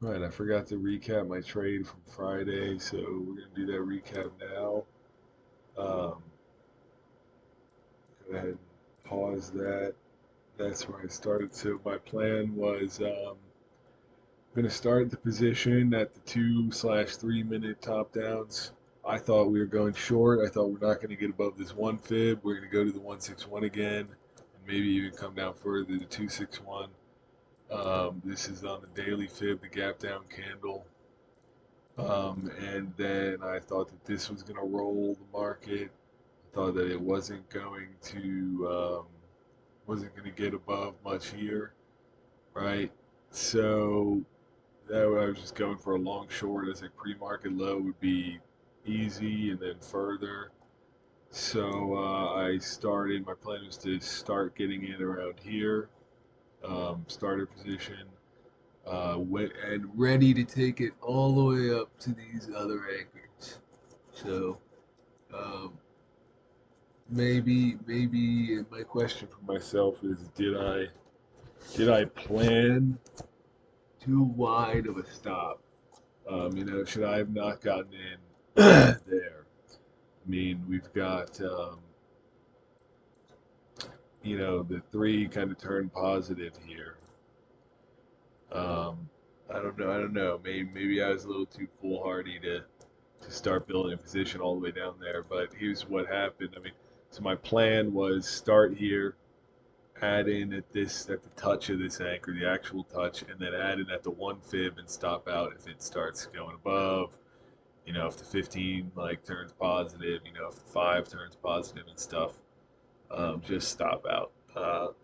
Right, I forgot to recap my trade from Friday, so we're gonna do that recap now. Um, Go ahead and pause that. That's where I started. So my plan was going to start the position at the 2/3 minute top downs. I thought we were going short. I thought we're not going to get above this one fib. We're going to go to the 161 again, and maybe even come down further to 261. This is on the daily fib, the gap down candle. And then I thought that this was going to roll the market. I thought that it wasn't going to get above much here, right? So that I was just going for a long short as a pre-market low would be easy, and then further. So I started. My plan was to start getting in around here, starter position, went and ready to take it all the way up to these other anchors. So um, maybe my question for myself is, did I plan too wide of a stop? Should I have not gotten in there? I mean, we've got the three kind of turned positive here. Um, I don't know. I don't know. Maybe I was a little too foolhardy to start building a position all the way down there. But here's what happened. I mean, so my plan was start here, add in at the touch of this anchor, the actual touch, and then add in at the one fib and stop out if it starts going above. If the 15 like turns positive, if the 5 turns positive and stuff, just stop out.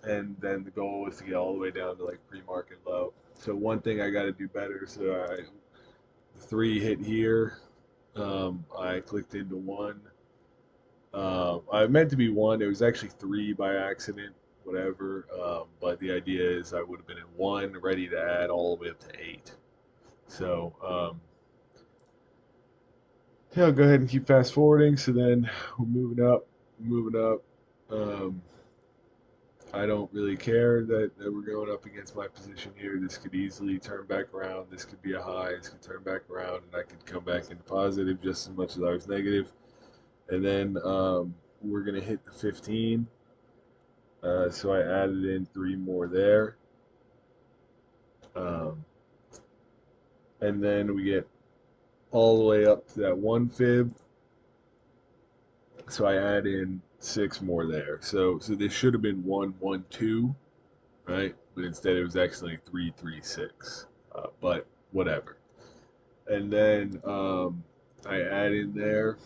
And then the goal was to get all the way down to like pre-market low. So one thing I got to do better. So the 3 hit here. I clicked into 1. I meant to be 1. It was actually 3 by accident. Whatever. But the idea is I would have been in 1, ready to add all the way up to 8. So yeah, I'll go ahead and keep fast forwarding. So then we're moving up. Um, I don't really care that we're going up against my position here. This could easily turn back around. This could be a high. This could turn back around, and I could come back into positive just as much as I was negative. And then we're going to hit the 15. So I added in 3 more there. Um, and then we get all the way up to that 1 fib. So I add in 6 more there. So this should have been 112, right? But instead it was actually 336. But whatever. And then I add in there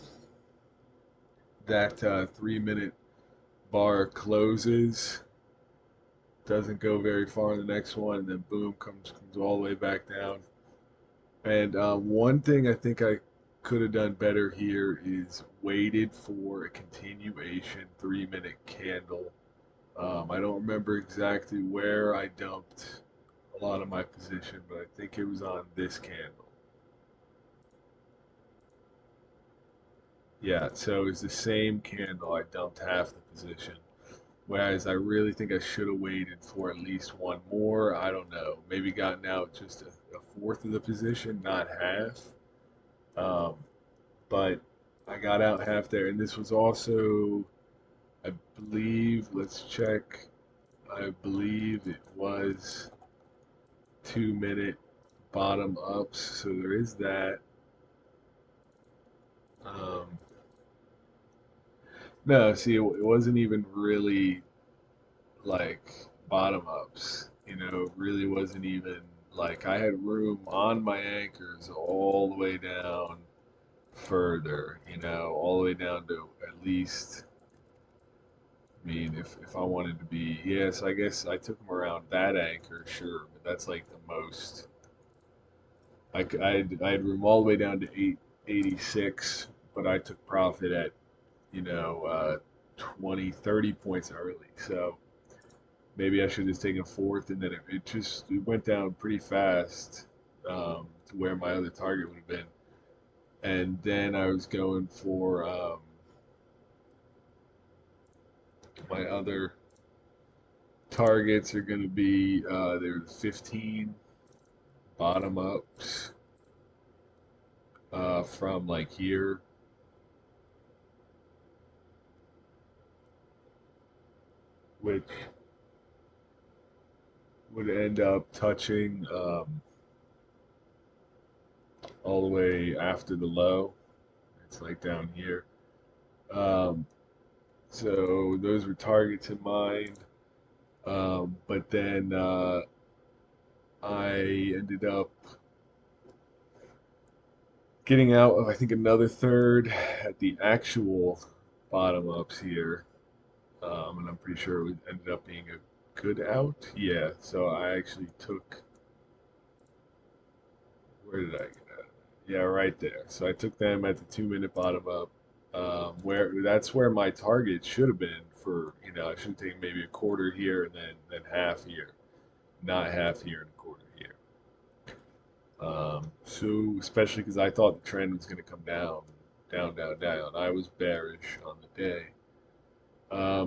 that 3 minute bar closes, doesn't go very far in the next one, and then boom, comes all the way back down. And one thing I think I could have done better here is waited for a continuation 3 minute candle. I don't remember exactly where I dumped a lot of my position, but I think it was on this candle. Yeah, so it's the same candle. I dumped half the position. Whereas I really think I should have waited for at least one more. I don't know. Maybe gotten out just a fourth of the position, not half. Um, but I got out half there. And this was also, I believe, let's check. I believe it was 2 minute bottom ups. So there is that. Um, no, see, it wasn't even really like bottom ups. It really wasn't even like I had room on my anchors all the way down further, all the way down to at least, I mean, if I wanted to be, yes, I guess I took them around that anchor, sure, but that's like the most. I had room all the way down to 886, but I took profit at, you know, uh, 20, 30 points early. So maybe I should have just taken a fourth, and then it went down pretty fast to where my other target would have been. And then I was going for my other targets are going to be there's 15 bottom ups from like here, which would end up touching all the way after the low. It's like down here. Um, so those were targets in mind. But then I ended up getting out of, I think, another third at the actual bottom ups here. And I'm pretty sure it ended up being a good out. Yeah, so I actually took, where did I get out? Yeah, right there. So I took them at the 2 minute bottom up, where that's where my target should have been for, I should have taken maybe a quarter here and then half here, not half here and a quarter here. So especially because I thought the trend was going to come down, down, down, down. I was bearish on the day.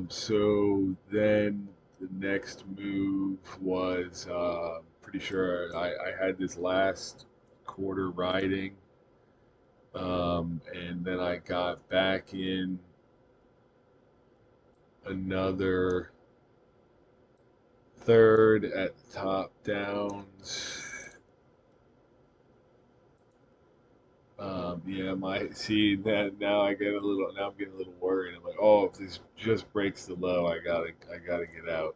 So then the next move was pretty sure I had this last quarter riding, and then I got back in another third at the top downs. Yeah, my see that now I get a little now I'm getting a little worried. I'm like, oh, if this just breaks the low, I gotta get out.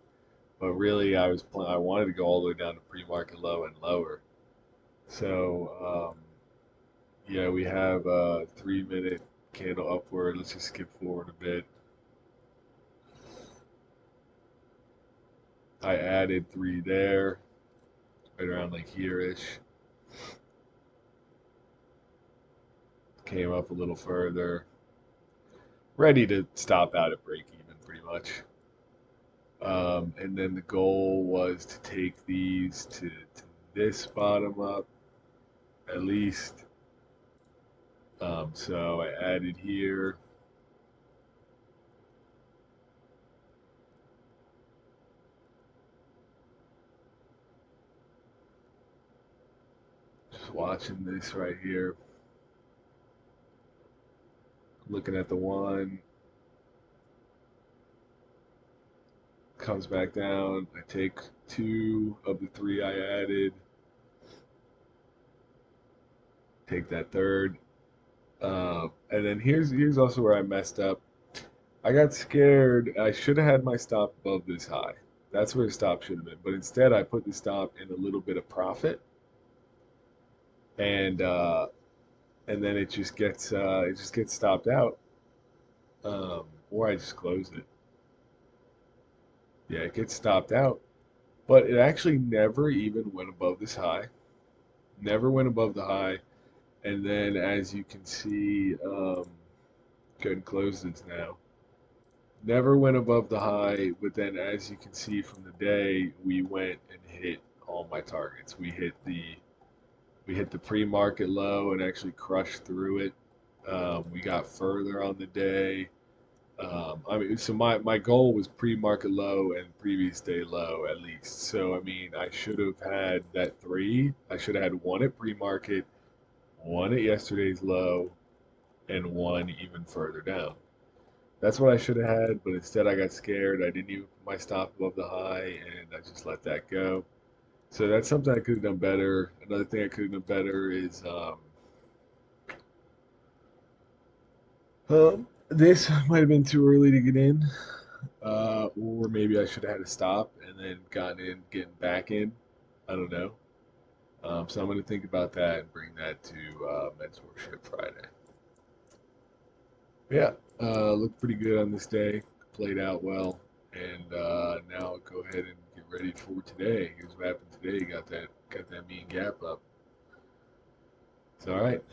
But really, I wanted to go all the way down to pre-market low and lower. So yeah, we have a 3 minute candle upward. Let's just skip forward a bit. I added three there, right around like here-ish. Came up a little further. Ready to stop out at break even, pretty much. And then the goal was to take these to this bottom up, at least. So I added here. Just watching this right here. Looking at the one. Comes back down. I take two of the three I added. Take that third. And then here's also where I messed up. I got scared. I should have had my stop above this high. That's where the stop should have been. But instead, I put the stop in a little bit of profit, and then it just gets stopped out, or I just closed it. Yeah, it gets stopped out, but it actually never even went above this high. Never went above the high, and then as you can see, go ahead and close this now. Never went above the high, but then as you can see from the day, we went and hit all my targets. We hit the pre-market low and actually crushed through it. We got further on the day. I mean, so my goal was pre-market low and previous day low at least. So I mean, I should have had that three. I should have had one at pre-market, one at yesterday's low, and one even further down. That's what I should have had, but instead I got scared. I didn't even put my stop above the high, and I just let that go. So that's something I could have done better. Another thing I could have done better is this might have been too early to get in, or maybe I should have had a stop and then gotten in, getting back in. I don't know. So I'm going to think about that and bring that to Mentorship Friday. Yeah, looked pretty good on this day. Played out well, and now I'll go ahead and get ready for today. Here's what happened today. Got that mean gap up. It's all right.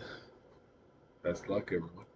Best luck, everyone.